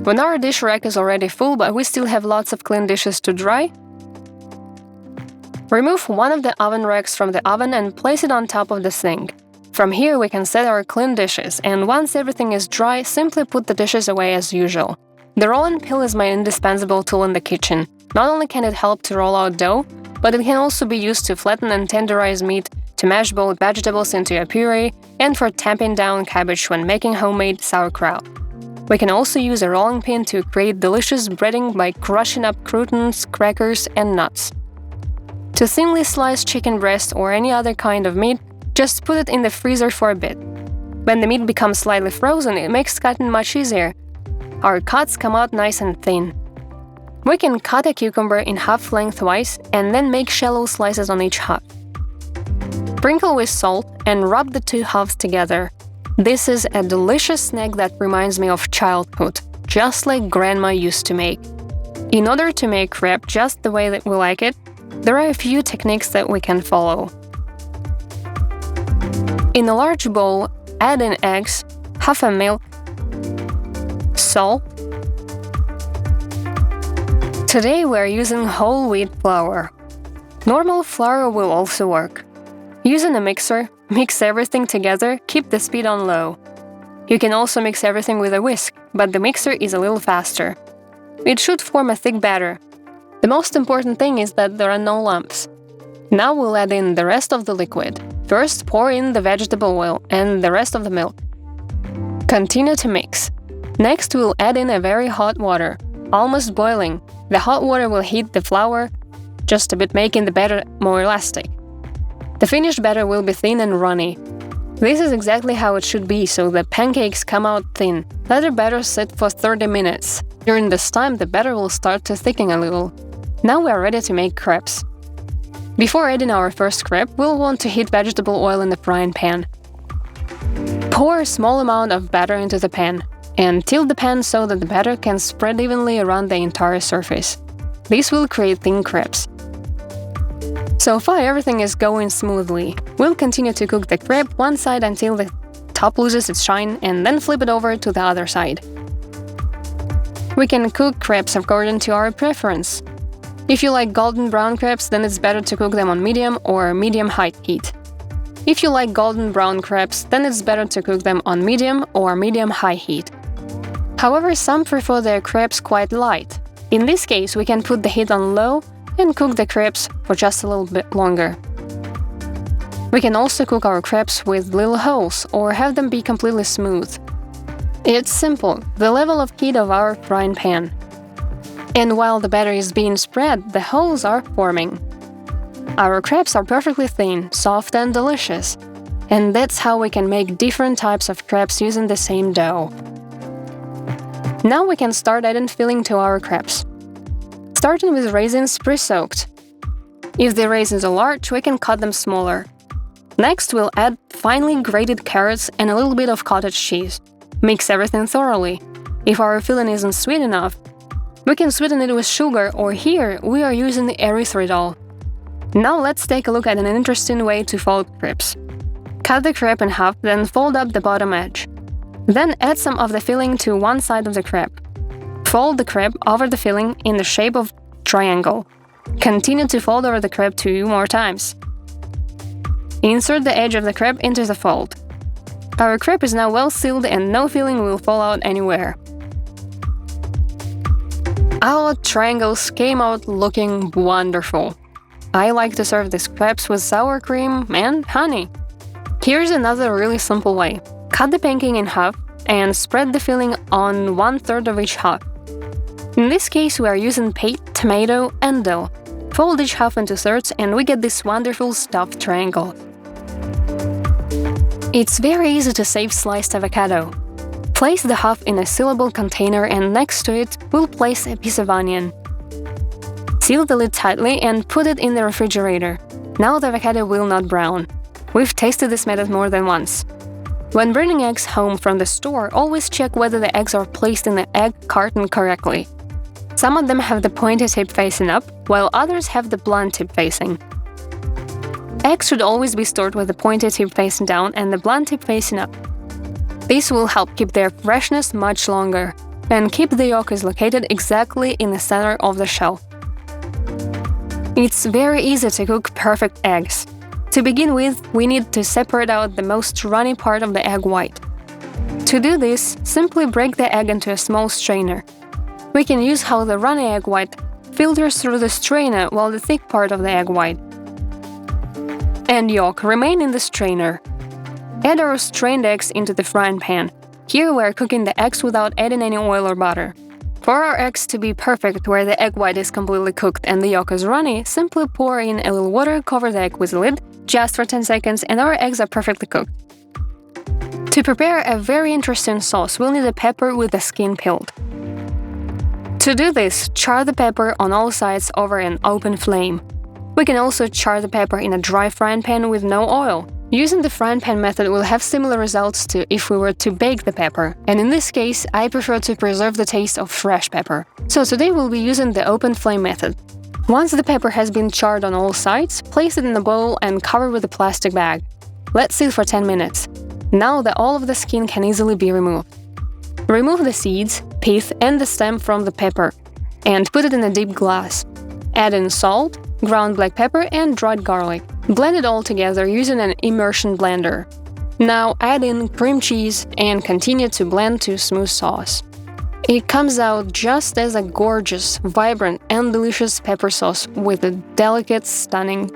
When our dish rack is already full but we still have lots of clean dishes to dry, remove one of the oven racks from the oven and place it on top of the sink. From here we can set our clean dishes, and once everything is dry, simply put the dishes away as usual. The roll and peel is my indispensable tool in the kitchen. Not only can it help to roll out dough, but it can also be used to flatten and tenderize meat, to mash both vegetables into a puree, and for tamping down cabbage when making homemade sauerkraut. We can also use a rolling pin to create delicious breading by crushing up croutons, crackers, and nuts. To thinly slice chicken breast or any other kind of meat, just put it in the freezer for a bit. When the meat becomes slightly frozen, it makes cutting much easier. Our cuts come out nice and thin. We can cut a cucumber in half lengthwise and then make shallow slices on each half. Sprinkle with salt and rub the two halves together. This is a delicious snack that reminds me of childhood, just like Grandma used to make. In order to make crepe just the way that we like it, there are a few techniques that we can follow. In a large bowl, add in eggs, half a milk, salt. Today we are using whole wheat flour. Normal flour will also work. Using a mixer, mix everything together, keep the speed on low. You can also mix everything with a whisk, but the mixer is a little faster. It should form a thick batter. The most important thing is that there are no lumps. Now we'll add in the rest of the liquid. First pour in the vegetable oil and the rest of the milk. Continue to mix. Next we'll add in a very hot water, almost boiling. The hot water will heat the flour just a bit, making the batter more elastic. The finished batter will be thin and runny. This is exactly how it should be, so the pancakes come out thin. Let the batter sit for 30 minutes. During this time, the batter will start to thicken a little. Now we are ready to make crepes. Before adding our first crepe, we'll want to heat vegetable oil in the frying pan. Pour a small amount of batter into the pan, and tilt the pan so that the batter can spread evenly around the entire surface. This will create thin crepes. So far everything is going smoothly. We'll continue to cook the crepe one side until the top loses its shine, and then flip it over to the other side. We can cook crepes according to our preference. If you like golden brown crepes, then it's better to cook them on medium or medium-high heat. If you like golden brown crepes, then it's better to cook them on medium or medium-high heat. However, some prefer their crepes quite light. In this case, we can put the heat on low and cook the crepes for just a little bit longer. We can also cook our crepes with little holes or have them be completely smooth. It's simple, the level of heat of our frying pan. And while the batter is being spread, the holes are forming. Our crepes are perfectly thin, soft and delicious. And that's how we can make different types of crepes using the same dough. Now we can start adding filling to our crepes. Starting with raisins pre-soaked. If the raisins are large, we can cut them smaller. Next, we'll add finely grated carrots and a little bit of cottage cheese. Mix everything thoroughly. If our filling isn't sweet enough, we can sweeten it with sugar, or here we are using the erythritol. Now let's take a look at an interesting way to fold crepes. Cut the crepe in half, then fold up the bottom edge. Then add some of the filling to one side of the crepe. Fold the crepe over the filling in the shape of triangle. Continue to fold over the crepe 2 more times. Insert the edge of the crepe into the fold. Our crepe is now well sealed and no filling will fall out anywhere. Our triangles came out looking wonderful. I like to serve these crepes with sour cream and honey. Here's another really simple way. Cut the pancake in half and spread the filling on 1/3 of each half. In this case, we are using pate, tomato, and dill. Fold each half into thirds and we get this wonderful stuffed triangle. It's very easy to save sliced avocado. Place the half in a sealable container and next to it, we'll place a piece of onion. Seal the lid tightly and put it in the refrigerator. Now the avocado will not brown. We've tasted this method more than once. When bringing eggs home from the store, always check whether the eggs are placed in the egg carton correctly. Some of them have the pointed tip facing up, while others have the blunt tip facing. Eggs should always be stored with the pointed tip facing down and the blunt tip facing up. This will help keep their freshness much longer. and keep the yolk is located exactly in the center of the shell. It's very easy to cook perfect eggs. To begin with, we need to separate out the most runny part of the egg white. To do this, simply break the egg into a small strainer. We can use how the runny egg white filters through the strainer while the thick part of the egg white and yolk remain in the strainer. Add our strained eggs into the frying pan. Here we are cooking the eggs without adding any oil or butter. For our eggs to be perfect where the egg white is completely cooked and the yolk is runny, simply pour in a little water, cover the egg with a lid, just for 10 seconds, and our eggs are perfectly cooked. To prepare a very interesting sauce, we'll need a pepper with the skin peeled. To do this, char the pepper on all sides over an open flame. We can also char the pepper in a dry frying pan with no oil. Using the frying pan method will have similar results to if we were to bake the pepper, and in this case, I prefer to preserve the taste of fresh pepper. So today we'll be using the open flame method. Once the pepper has been charred on all sides, place it in a bowl and cover with a plastic bag. Let sit for 10 minutes. Now that all of the skin can easily be removed. Remove the seeds, pith, and the stem from the pepper, and put it in a deep glass. Add in salt, ground black pepper, and dried garlic. Blend it all together using an immersion blender. Now add in cream cheese and continue to blend to smooth sauce. It comes out just as a gorgeous, vibrant, and delicious pepper sauce with a delicate, stunning.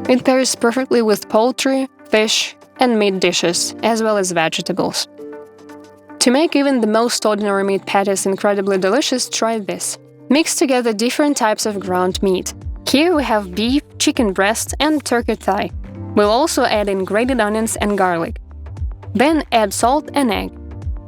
It pairs perfectly with poultry, fish, and meat dishes, as well as vegetables. To make even the most ordinary meat patties incredibly delicious, try this. Mix together different types of ground meat. Here we have beef, chicken breast, and turkey thigh. We'll also add in grated onions and garlic. Then add salt and egg.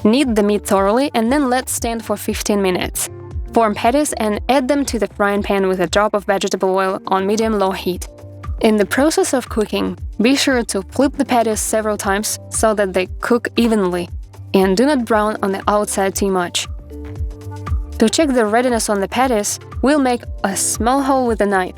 Knead the meat thoroughly and then let stand for 15 minutes. Form patties and add them to the frying pan with a drop of vegetable oil on medium-low heat. In the process of cooking, be sure to flip the patties several times so that they cook evenly, and do not brown on the outside too much. To check the readiness on the patties, we'll make a small hole with a knife.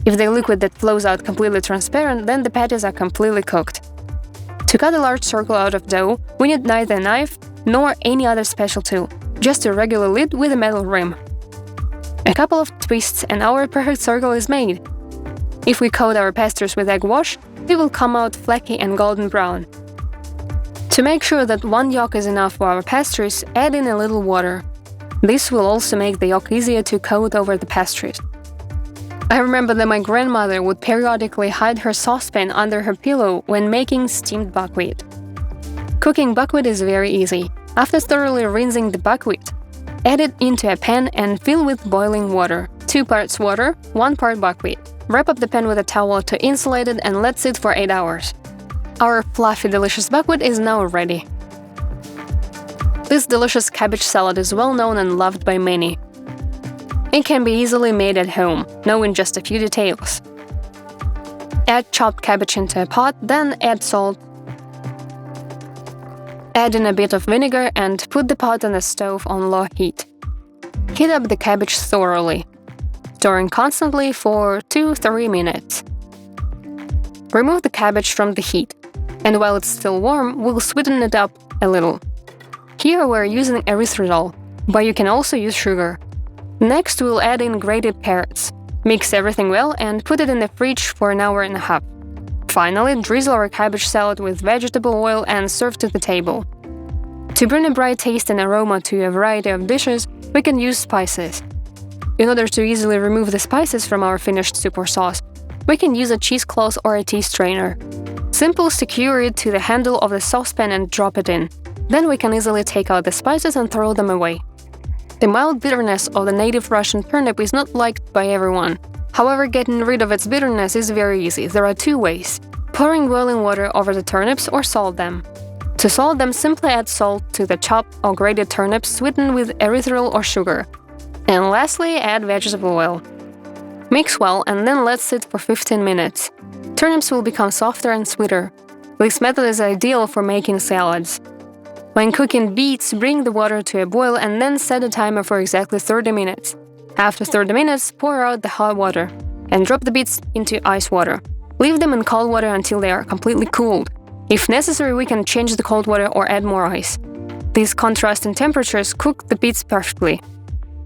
If the liquid that flows out completely transparent, then the patties are completely cooked. To cut a large circle out of dough, we need neither a knife nor any other special tool, just a regular lid with a metal rim. A couple of twists and our perfect circle is made. If we coat our pastries with egg wash, they will come out flaky and golden brown. To make sure that one yolk is enough for our pastries, add in a little water. This will also make the yolk easier to coat over the pastries. I remember that my grandmother would periodically hide her saucepan under her pillow when making steamed buckwheat. Cooking buckwheat is very easy. After thoroughly rinsing the buckwheat, add it into a pan and fill with boiling water. 2 parts water, 1 part buckwheat. Wrap up the pan with a towel to insulate it and let sit for 8 hours. Our fluffy, delicious buckwheat is now ready. This delicious cabbage salad is well known and loved by many. It can be easily made at home, knowing just a few details. Add chopped cabbage into a pot, then add salt. Add in a bit of vinegar and put the pot on the stove on low heat. Heat up the cabbage thoroughly, stirring constantly for 2-3 minutes. Remove the cabbage from the heat, and while it's still warm, we'll sweeten it up a little. Here we're using erythritol, but you can also use sugar. Next, we'll add in grated carrots. Mix everything well and put it in the fridge for an hour and a half. Finally, drizzle our cabbage salad with vegetable oil and serve to the table. To bring a bright taste and aroma to a variety of dishes, we can use spices. In order to easily remove the spices from our finished soup or sauce, we can use a cheesecloth or a tea strainer. Simply secure it to the handle of the saucepan and drop it in. Then we can easily take out the spices and throw them away. The mild bitterness of the native Russian turnip is not liked by everyone. However, getting rid of its bitterness is very easy. There are 2 ways: pouring boiling water over the turnips or salt them. To salt them, simply add salt to the chopped or grated turnips sweetened with erythritol or sugar. And lastly, add vegetable oil. Mix well and then let sit for 15 minutes. Turnips will become softer and sweeter. This method is ideal for making salads. When cooking beets, bring the water to a boil and then set a timer for exactly 30 minutes. After 30 minutes, pour out the hot water and drop the beets into ice water. Leave them in cold water until they are completely cooled. If necessary, we can change the cold water or add more ice. These contrasting temperatures cook the bits perfectly.